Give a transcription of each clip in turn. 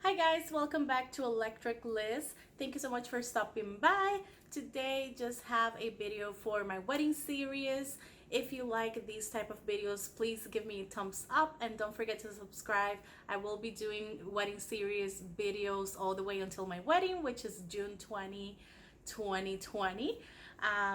Hi guys, welcome back to Electric Liz. Thank you so much for stopping by. Today just have a video for my wedding series. If you like these type of videos, please give me a thumbs up and don't forget to subscribe. I will be doing wedding series videos all the way until my wedding, which is June 2020.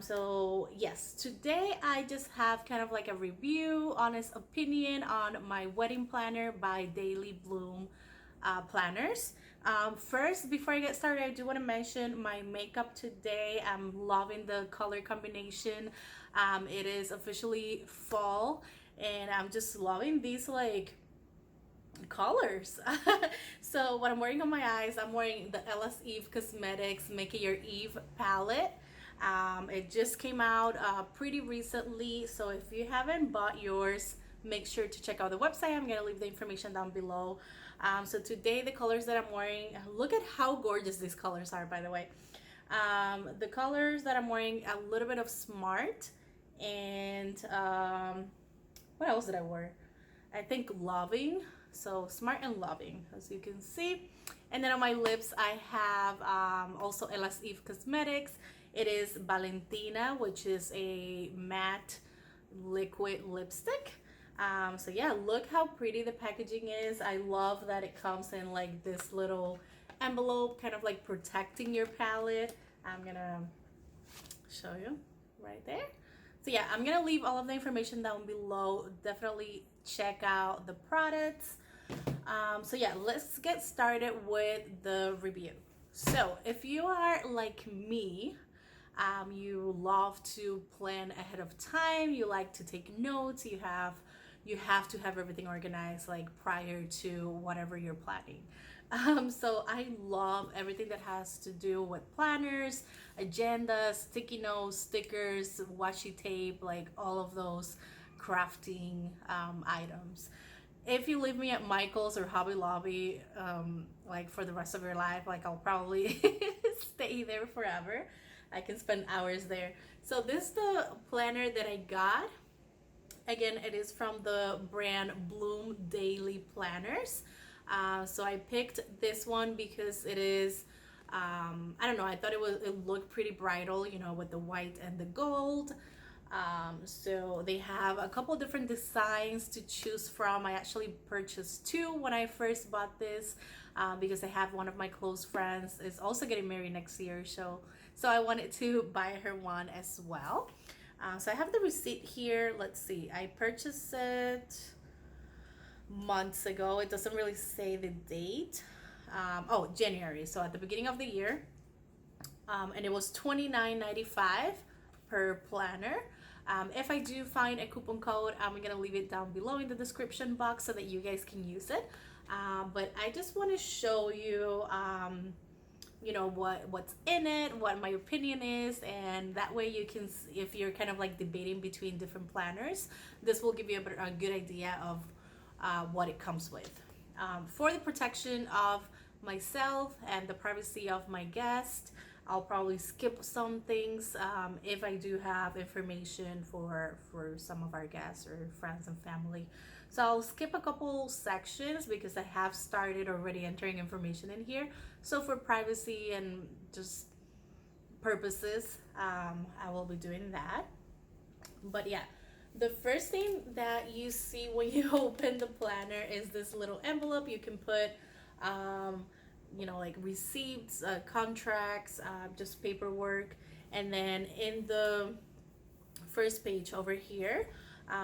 So yes, today I just have kind of like a review, honest opinion on my wedding planner by Daily Bloom planners. First, before I get started, I do want to mention my makeup today. I'm loving the color combination. It is officially fall, and I'm just loving these like colors. So what I'm wearing on my eyes, I'm wearing the LS Eve Cosmetics Make It Your Eve palette. It just came out pretty recently, so if you haven't bought yours, make sure to check out the website. I'm gonna leave the information down below. So today the colors that I'm wearing, look at how gorgeous these colors are, by the way. The colors that I'm wearing, a little bit of Smart, and what else did I wear? I think Loving. So Smart and Loving, as you can see. And then on my lips I have also LS Eve Cosmetics. It is Valentina, which is a matte liquid lipstick. So yeah, look how pretty the packaging is. I love that it comes in like this little envelope, kind of like protecting your palette. I'm gonna show you right there. So yeah, I'm gonna leave all of the information down below. Definitely check out the products. So yeah, let's get started with the review. So if you are like me, you love to plan ahead of time, you like to take notes, you have to have everything organized like prior to whatever you're planning. So I love everything that has to do with planners, agendas, sticky notes, stickers, washi tape, like all of those crafting items. If you leave me at Michael's or Hobby Lobby, like for the rest of your life, like I'll probably stay there forever. I can spend hours there. So this is the planner that I got. Again, it is from the brand Bloom Daily Planners. So I picked this one because it is, I don't know, I thought it looked pretty bridal, you know, with the white and the gold. So they have a couple different designs to choose from. I actually purchased two when I first bought this because I have one of my close friends is also getting married next year. So I wanted to buy her one as well. So I have the receipt here. Let's see. I purchased it months ago. It doesn't really say the date. Oh, January. So at the beginning of the year. And it was $29.95 per planner. If I do find a coupon code, I'm going to leave it down below in the description box so that you guys can use it. But I just want to show you you know what's in it, what my opinion is, and that way you can, if you're kind of like debating between different planners, this will give you a good idea of what it comes with. For the protection of myself and the privacy of my guest, I'll probably skip some things if I do have information for some of our guests or friends and family. So I'll skip a couple sections because I have started already entering information in here. So for privacy and just purposes, I will be doing that. But yeah, the first thing that you see when you open the planner is this little envelope. You can put you know, like receipts, contracts, just paperwork. And then in the first page over here,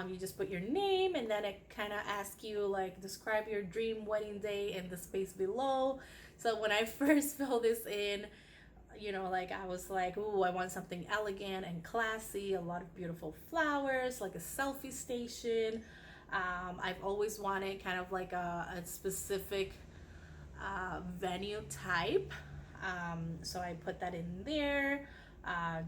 you just put your name, and then it kind of asks you like describe your dream wedding day in the space below. So when I first filled this in, you know, like I was like, oh, I want something elegant and classy, a lot of beautiful flowers, like a selfie station. I've always wanted kind of like a specific venue type. So I put that in there.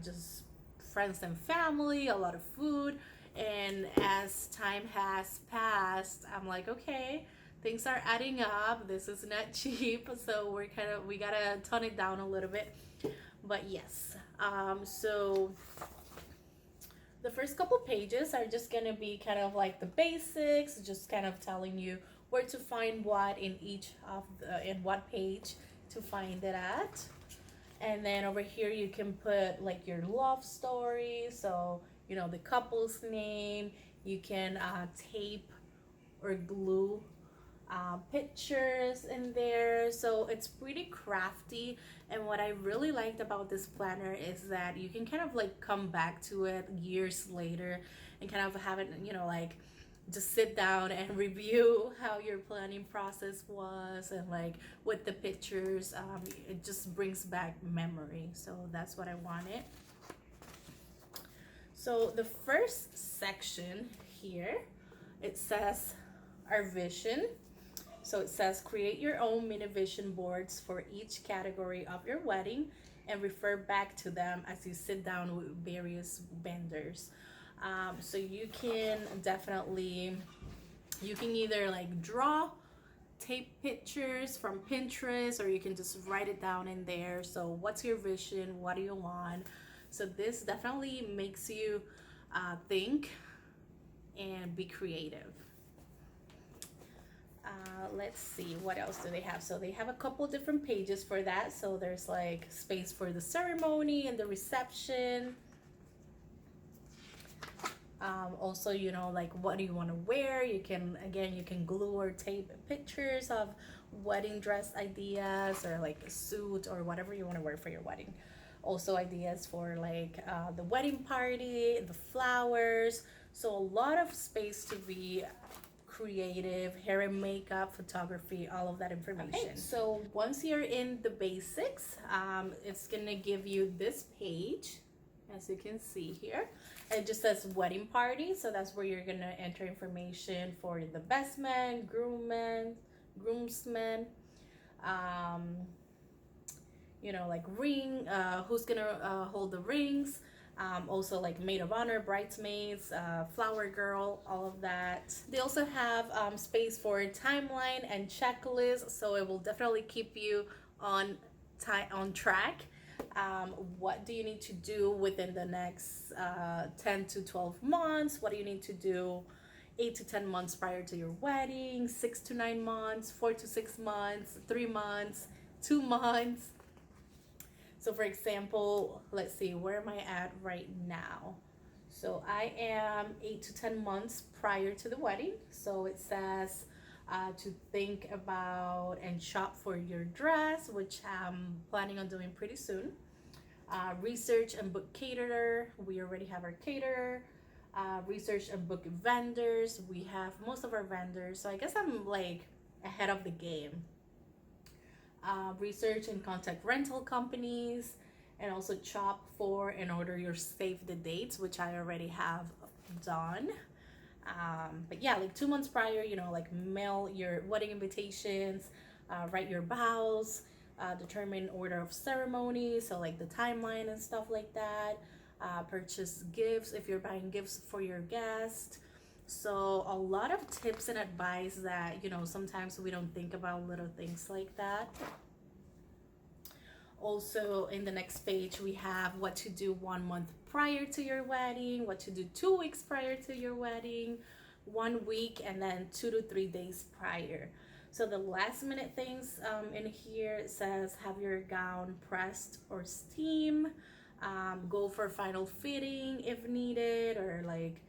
Just friends and family, a lot of food. And as time has passed, I'm like, okay, things are adding up. This is not cheap. So we gotta tone it down a little bit. But yes, so the first couple pages are just gonna be kind of like the basics, just kind of telling you where to find what in each of the, in what page to find it at. And then over here you can put like your love story, so you know the couple's name. You can tape or glue pictures in there, so it's pretty crafty. And what I really liked about this planner is that you can kind of like come back to it years later and kind of have it, you know, like just sit down and review how your planning process was, and like with the pictures, it just brings back memory. So that's what I wanted. So the first section here, it says our vision. So it says create your own mini vision boards for each category of your wedding and refer back to them as you sit down with various vendors. So you can definitely, you can either like draw, tape pictures from Pinterest, or you can just write it down in there. So what's your vision? What do you want? So this definitely makes you think and be creative. Let's see, what else do they have? So they have a couple different pages for that. So there's like space for the ceremony and the reception. Also, you know, like what do you want to wear? You can, again, you can glue or tape pictures of wedding dress ideas, or like a suit or whatever you want to wear for your wedding. Also ideas for like the wedding party, the flowers. So a lot of space to be creative, hair and makeup, photography, all of that information. Okay, so once you're in the basics, it's gonna give you this page, as you can see here. It just says wedding party, so that's where you're gonna enter information for the best man, groomsmen, you know, like ring, who's gonna hold the rings, also like maid of honor, bridesmaids, flower girl, all of that. They also have space for timeline and checklist, so it will definitely keep you on track. What do you need to do within the next 10 to 12 months? What do you need to do 8 to 10 months prior to your wedding, 6 to 9 months, 4 to 6 months, 3 months, 2 months? So for example, let's see, where am I at right now? So I am 8 to 10 months prior to the wedding. So it says to think about and shop for your dress, which I'm planning on doing pretty soon. Research and book caterer. We already have our caterer. Research and book vendors. We have most of our vendors. So I guess I'm like ahead of the game. Research and contact rental companies, and also shop for and order your save the dates, which I already have done. But yeah, like 2 months prior, you know, like mail your wedding invitations, write your vows, determine order of ceremony, so like the timeline and stuff like that. Purchase gifts if you're buying gifts for your guest. So a lot of tips and advice that, you know, sometimes we don't think about little things like that. Also in the next page, we have what to do 1 month prior to your wedding, what to do 2 weeks prior to your wedding, 1 week, and then 2 to 3 days prior. So the last minute things in here, it says have your gown pressed or steam, go for final fitting if needed, or like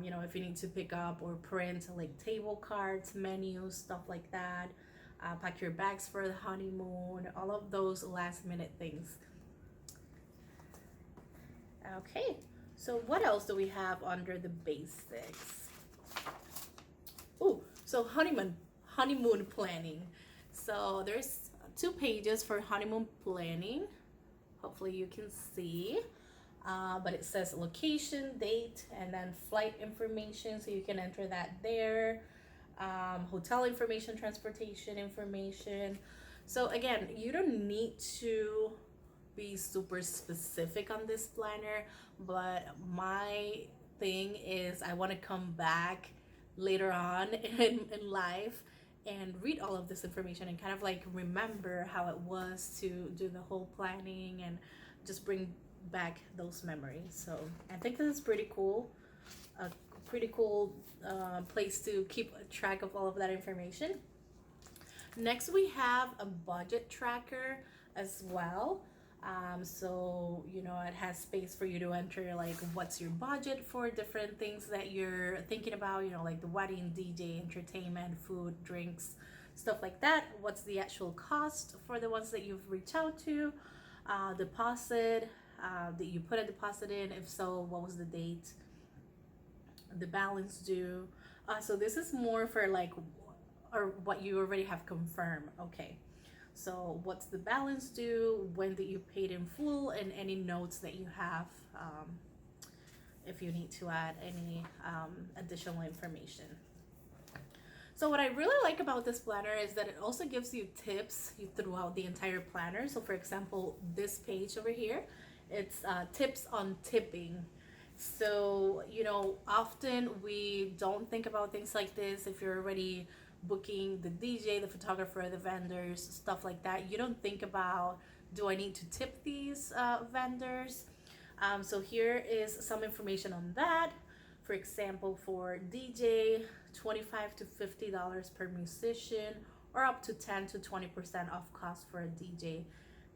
you know, if you need to pick up or print like table cards, menus, stuff like that. Pack your bags for the honeymoon, all of those last minute things. Okay, so what else do we have under the basics? Oh, so honeymoon planning. So there's 2 pages for honeymoon planning. Hopefully you can see. But it says location, date, and then flight information, so you can enter that there. Hotel information, transportation information. So again, you don't need to be super specific on this planner, but my thing is I want to come back later on in life and read all of this information and kind of like remember how it was to do the whole planning and just bring back those memories. So I think this is pretty cool. pretty cool place to keep track of all of that information. Next, we have a budget tracker as well. So, you know, it has space for you to enter like what's your budget for different things that you're thinking about, you know, like the wedding, DJ, entertainment, food, drinks, stuff like that. What's the actual cost for the ones that you've reached out to? Deposit, that you put a deposit in? If so, what was the date? The balance due. So this is more for like, or what you already have confirmed. Okay. So what's the balance due? When did you paid in full? And any notes that you have, if you need to add any additional information. So what I really like about this planner is that it also gives you tips throughout the entire planner. So for example, this page over here, it's tips on tipping. So, you know, often we don't think about things like this. If you're already booking the DJ, the photographer, the vendors, stuff like that, you don't think about, do I need to tip these vendors? So here is some information on that. For example, for DJ, $25 to $50 per musician, or up to 10 to 20% off cost for a DJ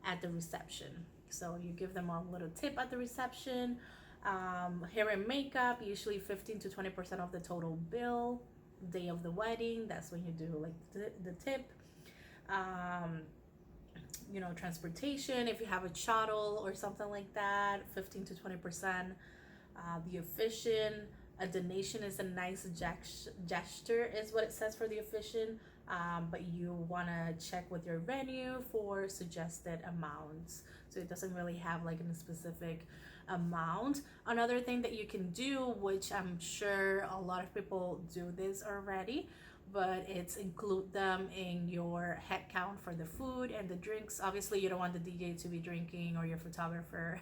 at the reception. So you give them a little tip at the reception. Hair and makeup, usually 15 to 20% of the total bill. Day of the wedding, that's when you do like the tip. You know, transportation, if you have a shuttle or something like that, 15 to 20%. The officiant, a donation is a nice gesture is what it says for the officiant, but you want to check with your venue for suggested amounts, so it doesn't really have like a specific amount. Another thing that you can do, which I'm sure a lot of people do this already, but it's include them in your head count for the food and the drinks. Obviously you don't want the DJ to be drinking, or your photographer.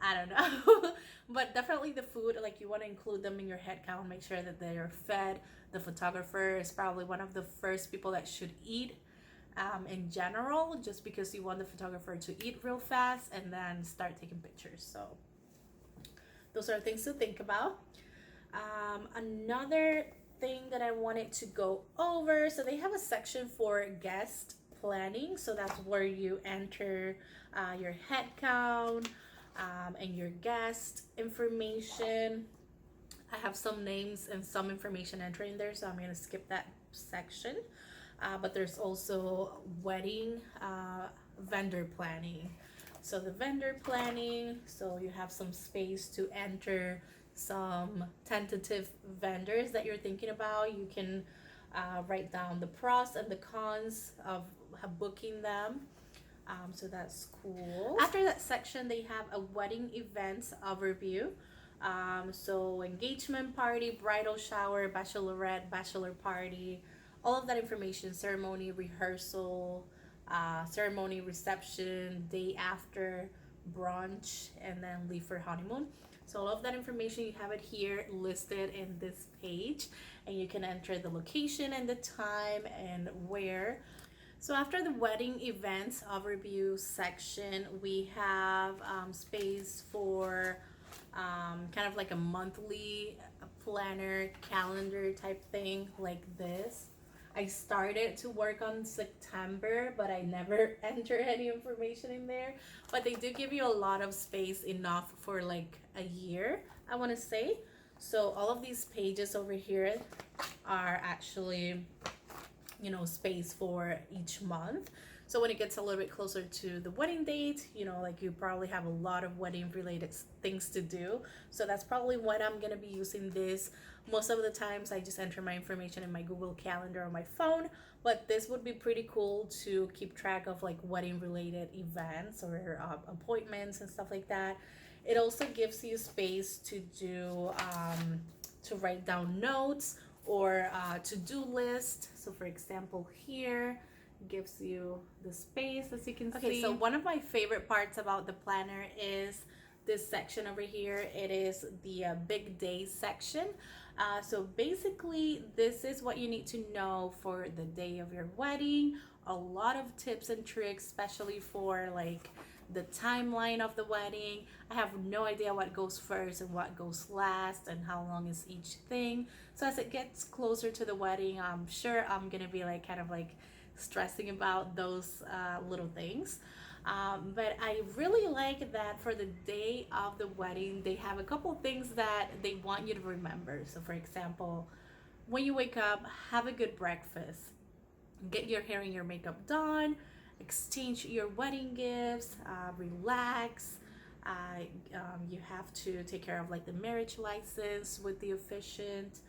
I don't know. But definitely the food, like you want to include them in your head count, make sure that they're fed. The photographer is probably one of the first people that should eat in general, just because you want the photographer to eat real fast and then start taking pictures. So those are things to think about. Another thing that I wanted to go over, so they have a section for guest planning. So that's where you enter your head count, and your guest information. I have some names and some information entering there, so I'm going to skip that section. But there's also wedding vendor planning. So the vendor planning, so you have some space to enter some tentative vendors that you're thinking about. You can write down the pros and the cons of booking them. So that's cool. After that section, they have a wedding events overview. So engagement party, bridal shower, bachelorette, bachelor party, all of that information, ceremony, rehearsal, ceremony, reception, day after, brunch, and then leave for honeymoon. So all of that information, you have it here listed in this page, and you can enter the location and the time and where. So after the wedding events overview section, we have space for kind of like a monthly planner calendar type thing like this. I started to work on September, but I never enter any information in there. But they do give you a lot of space, enough for like a year, I want to say. So all of these pages over here are actually, you know, space for each month. So when it gets a little bit closer to the wedding date, you know, like you probably have a lot of wedding related things to do. So that's probably when I'm going to be using this. Most of the times I just enter my information in my Google Calendar on my phone, but this would be pretty cool to keep track of like wedding related events or appointments and stuff like that. It also gives you space to do, to write down notes or to-do list. So for example, here gives you the space, as you can see. Okay, so one of my favorite parts about the planner is this section over here. It is the big day section. So basically this is what you need to know for the day of your wedding, a lot of tips and tricks, especially for like the timeline of the wedding. I have no idea what goes first and what goes last and how long is each thing. So as it gets closer to the wedding, I'm sure I'm gonna be like kind of like stressing about those little things. But I really like that for the day of the wedding, they have a couple things that they want you to remember. So, for example, when you wake up, have a good breakfast, get your hair and your makeup done, exchange your wedding gifts, relax. You have to take care of like the marriage license with the officiant.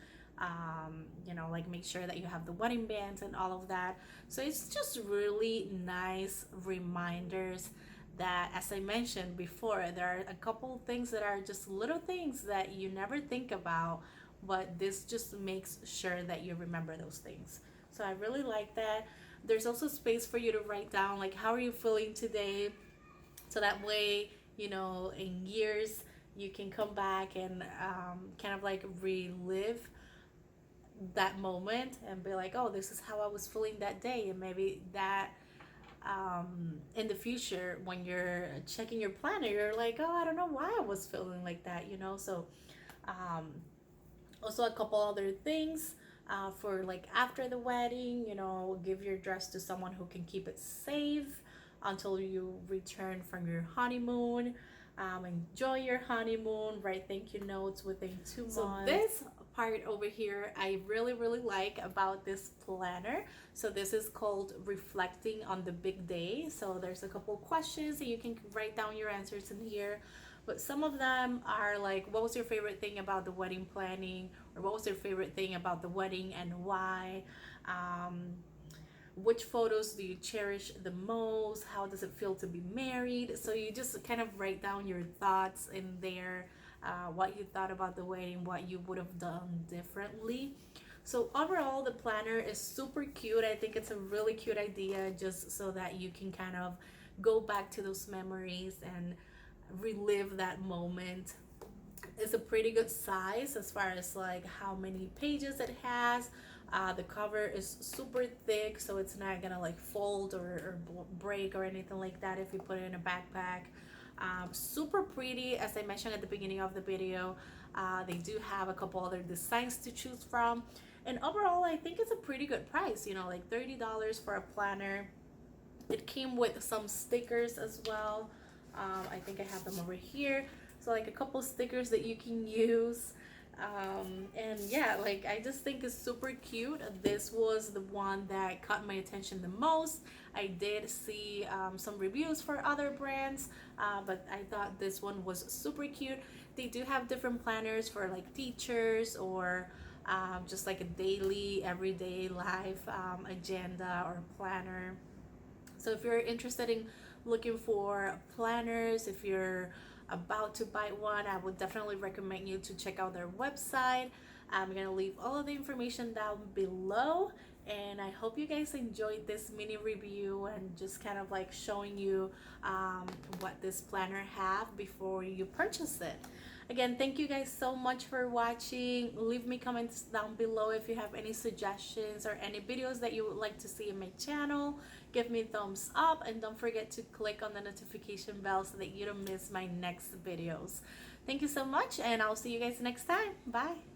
Like make sure that you have the wedding bands and all of that. So it's just really nice reminders that, as I mentioned before, there are a couple things that are just little things that you never think about, but this just makes sure that you remember those things. So I really like that. There's also space for you to write down like how are you feeling today, so that way in years you can come back and kind of like relive that moment and be like, oh, this is how I was feeling that day. And maybe that in the future when you're checking your planner, you're like, oh, I don't know why I was feeling like that. So um, also a couple other things for like after the wedding, give your dress to someone who can keep it safe until you return from your honeymoon. Enjoy your honeymoon, write thank you notes within 2 months. So this part over here I really really like about this planner. So this is called reflecting on the big day. So there's a couple questions and you can write down your answers in here, but some of them are like, what was your favorite thing about the wedding planning, or what was your favorite thing about the wedding and why? Which photos do you cherish the most? How does it feel to be married? So you just kind of write down your thoughts in there, what you thought about the wedding, what you would have done differently. So overall, the planner is super cute. I think it's a really cute idea, just so that you can kind of go back to those memories and relive that moment. It's a pretty good size as far as like how many pages it has. The cover is super thick, so it's not gonna like fold or break or anything like that if you put it in a backpack. Super pretty, as I mentioned at the beginning of the video. They do have a couple other designs to choose from, and overall I think it's a pretty good price, like $30 for a planner. It came with some stickers as well. I think I have them over here. So like a couple stickers that you can use. And yeah, like I just think it's super cute. This was the one that caught my attention the most. I did see some reviews for other brands, but I thought this one was super cute. They do have different planners for like teachers or just like a daily, everyday life agenda or planner. So if you're interested in looking for planners, if you're about to buy one, I would definitely recommend you to check out their website. I'm gonna leave all of the information down below, and I hope you guys enjoyed this mini review and just kind of like showing you what this planner have before you purchase it. Again, thank you guys so much for watching. Leave me comments down below if you have any suggestions or any videos that you would like to see in my channel. Give me a thumbs up and don't forget to click on the notification bell so that you don't miss my next videos. Thank you so much, and I'll see you guys next time. Bye.